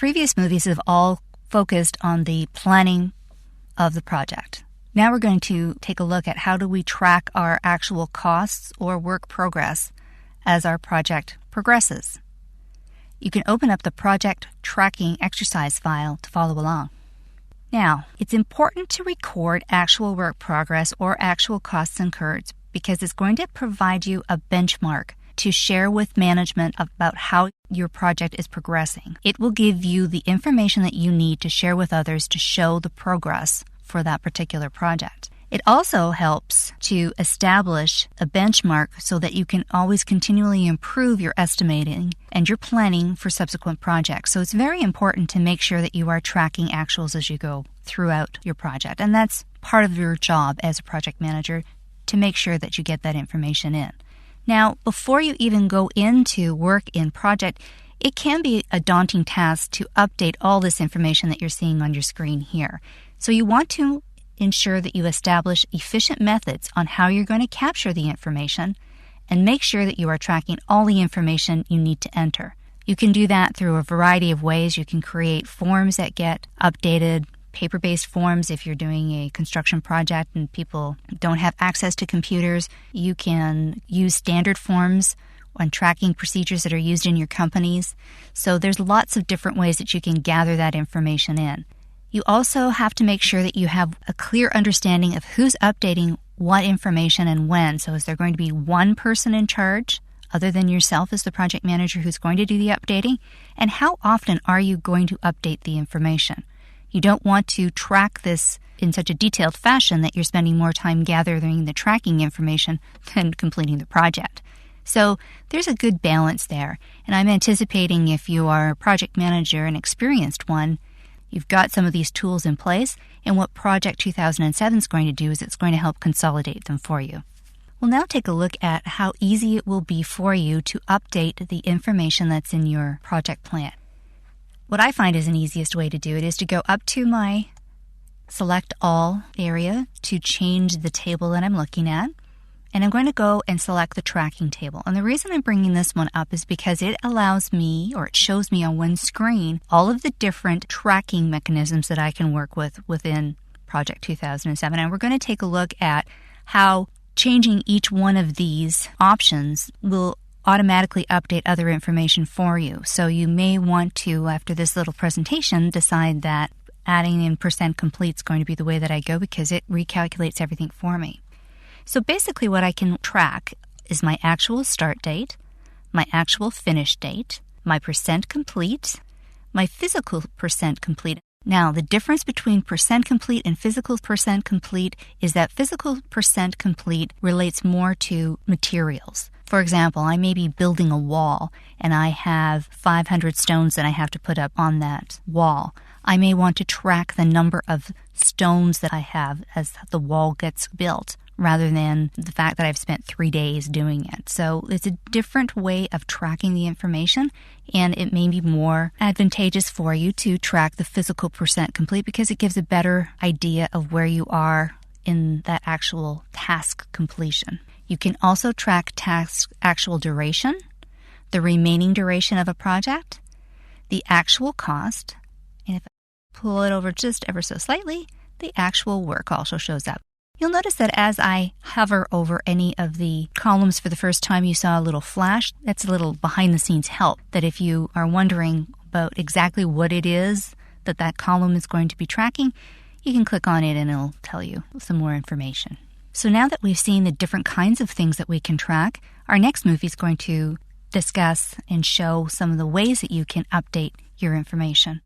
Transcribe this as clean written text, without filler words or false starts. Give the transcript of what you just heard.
previous movies have all focused on the planning of the project. Now we're going to take a look at how do we track our actual costs or work progress as our project progresses. You can open up the project tracking exercise file to follow along. Now, it's important to record actual work progress or actual costs incurred because it's going to provide you a benchmark to share with management about how your project is progressing. It will give you the information that you need to share with others to show the progress for that particular project. It also helps to establish a benchmark so that you can always continually improve your estimating and your planning for subsequent projects. So it's very important to make sure that you are tracking actuals as you go throughout your project. And that's part of your job as a project manager, to make sure that you get that information in. Now, before you even go into work in project, it can be a daunting task to update all this information that you're seeing on your screen here. So you want to ensure that you establish efficient methods on how you're going to capture the information and make sure that you are tracking all the information you need to enter. You can do that through a variety of ways. You can create forms that get updated, paper-based forms if you're doing a construction project and people don't have access to computers. You can use standard forms on tracking procedures that are used in your companies. So there's lots of different ways that you can gather that information in. You also have to make sure that you have a clear understanding of who's updating what information and when. So is there going to be one person in charge other than yourself as the project manager who's going to do the updating? And how often are you going to update the information? You don't want to track this in such a detailed fashion that you're spending more time gathering the tracking information than completing the project. So there's a good balance there. And I'm anticipating if you are a project manager, an experienced one, you've got some of these tools in place, and what Project 2007 is going to do is it's going to help consolidate them for you. We'll now take a look at how easy it will be for you to update the information that's in your project plan. What I find is an easiest way to do it is to go up to my Select All area to change the table that I'm looking at. And I'm going to go and select the tracking table. And the reason I'm bringing this one up is because it allows me, or it shows me on one screen, all of the different tracking mechanisms that I can work with within Project 2007. And we're going to take a look at how changing each one of these options will automatically update other information for you. So you may want to, after this little presentation, decide that adding in % complete is going to be the way that I go because it recalculates everything for me. So basically what I can track is my actual start date, my actual finish date, my % complete, my physical % complete. Now, the difference between % complete and physical % complete is that physical % complete relates more to materials. For example, I may be building a wall and I have 500 stones that I have to put up on that wall. I may want to track the number of stones that I have as the wall gets built, rather than the fact that I've spent 3 days doing it. So it's a different way of tracking the information, and it may be more advantageous for you to track the physical % complete because it gives a better idea of where you are in that actual task completion. You can also track task actual duration, the remaining duration of a project, the actual cost, and if I pull it over just ever so slightly, the actual work also shows up. You'll notice that as I hover over any of the columns for the first time, you saw a little flash. That's a little behind-the-scenes help, that if you are wondering about exactly what it is that column is going to be tracking, you can click on it and it'll tell you some more information. So now that we've seen the different kinds of things that we can track, our next movie is going to discuss and show some of the ways that you can update your information.